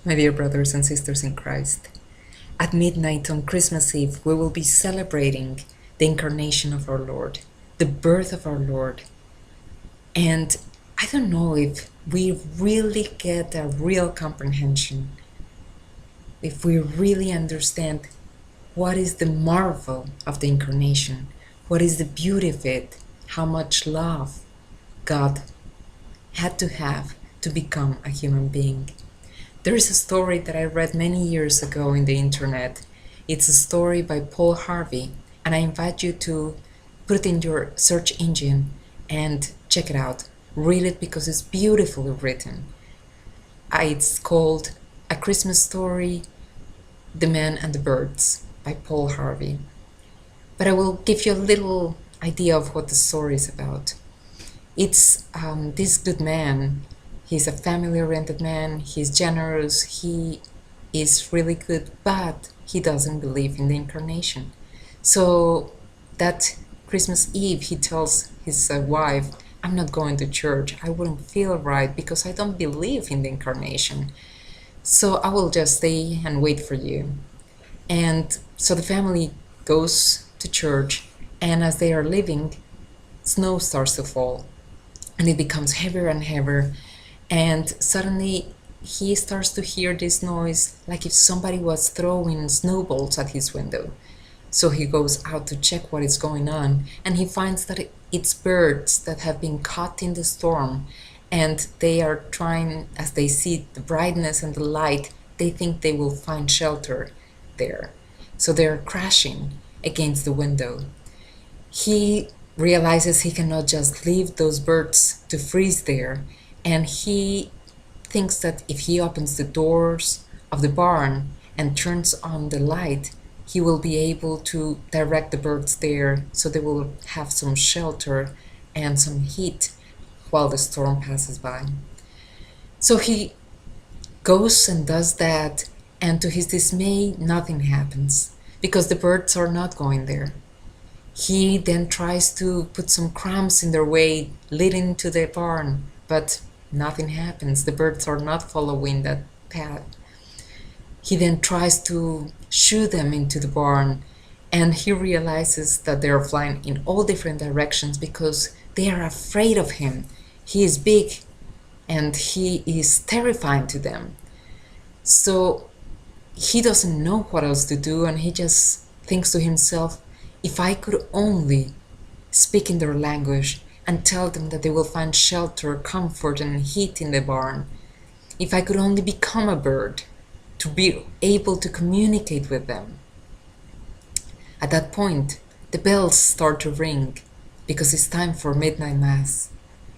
My dear brothers and sisters in Christ, at midnight on Christmas Eve, we will be celebrating the incarnation of our Lord, the birth of our Lord. And I don't know if we really get a real comprehension, if we really understand what is the marvel of the incarnation, what is the beauty of it, how much love God had to have to become a human being. There is a story that I read many years ago in the internet. It's a story by Paul Harvey, and I invite you to put it in your search engine and check it out. Read it because it's beautifully written. It's called A Christmas Story, The Man and the Birds by Paul Harvey. But I will give you a little idea of what the story is about. It's this good man. He's a family-oriented man, he's generous, he is really good, but he doesn't believe in the incarnation. So that Christmas Eve, he tells his wife, I'm not going to church, I wouldn't feel right because I don't believe in the incarnation. So I will just stay and wait for you. And so the family goes to church, and as they are leaving, snow starts to fall, and it becomes heavier and heavier. And suddenly he starts to hear this noise like if somebody was throwing snowballs at his window. So he goes out to check what is going on, and he finds that it's birds that have been caught in the storm, and they are trying, as they see the brightness and the light, they think they will find shelter there. So they're crashing against the window. He realizes he cannot just leave those birds to freeze there, and he thinks that if he opens the doors of the barn and turns on the light, he will be able to direct the birds there so they will have some shelter and some heat while the storm passes by. So he goes and does that, and to his dismay, nothing happens because the birds are not going there. He then tries to put some crumbs in their way leading to the barn, but nothing happens. The birds are not following that path. He then tries to shoo them into the barn, and he realizes that they are flying in all different directions because they are afraid of him. He is big and he is terrifying to them. So he doesn't know what else to do, and he just thinks to himself, if I could only speak in their language and tell them that they will find shelter, comfort, and heat in the barn. If I could only become a bird to be able to communicate with them. At that point, the bells start to ring because it's time for midnight mass.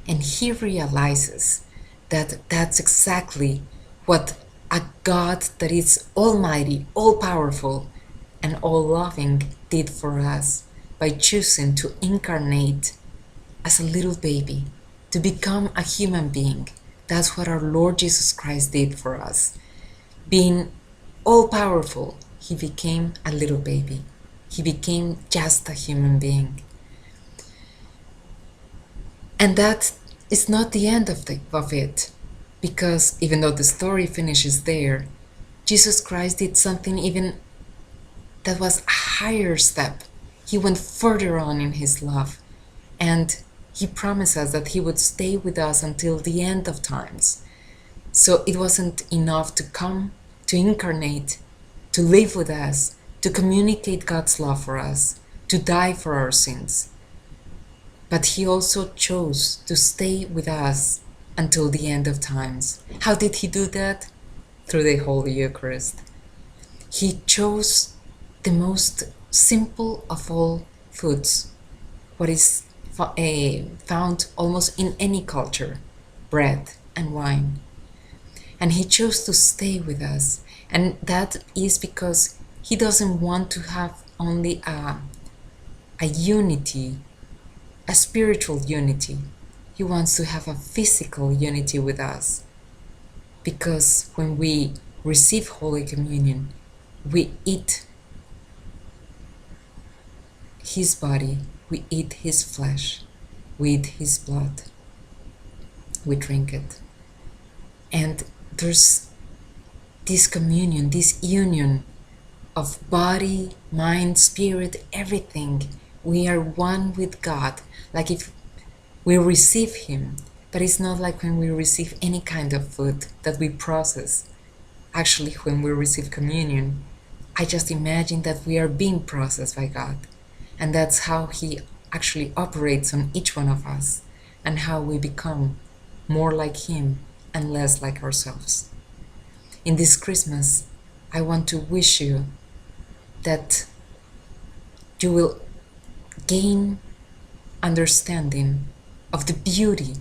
And he realizes that that's exactly what a God that is almighty, all-powerful, and all-loving did for us by choosing to incarnate as a little baby, to become a human being. That's what our Lord Jesus Christ did for us. Being all-powerful, he became a little baby. He became just a human being. And that is not the end of it, because even though the story finishes there, Jesus Christ did something even that was a higher step. He went further on in his love, and he promised us that he would stay with us until the end of times. So it wasn't enough to come, to incarnate, to live with us, to communicate God's love for us, to die for our sins. But he also chose to stay with us until the end of times. How did he do that? Through the Holy Eucharist. He chose the most simple of all foods, what is found almost in any culture, bread and wine. And he chose to stay with us. And that is because he doesn't want to have only a unity, a spiritual unity. He wants to have a physical unity with us. Because when we receive Holy Communion, we eat his body, we eat his flesh, we eat his blood, we drink it. And there's this communion, this union of body, mind, spirit, everything. We are one with God, like if we receive Him, but it's not like when we receive any kind of food that we process. Actually, when we receive communion, I just imagine that we are being processed by God, and that's how He actually operates on each one of us, and how we become more like Him and less like ourselves. In this Christmas, I want to wish you that you will gain understanding of the beauty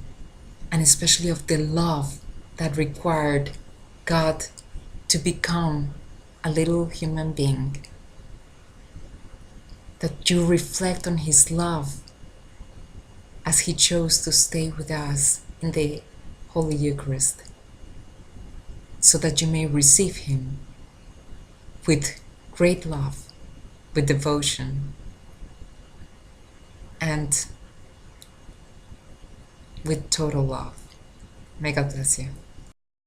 and especially of the love that required God to become a little human being. That you reflect on His love as He chose to stay with us in the Holy Eucharist, so that you may receive Him with great love, with devotion, and with total love. May God bless you.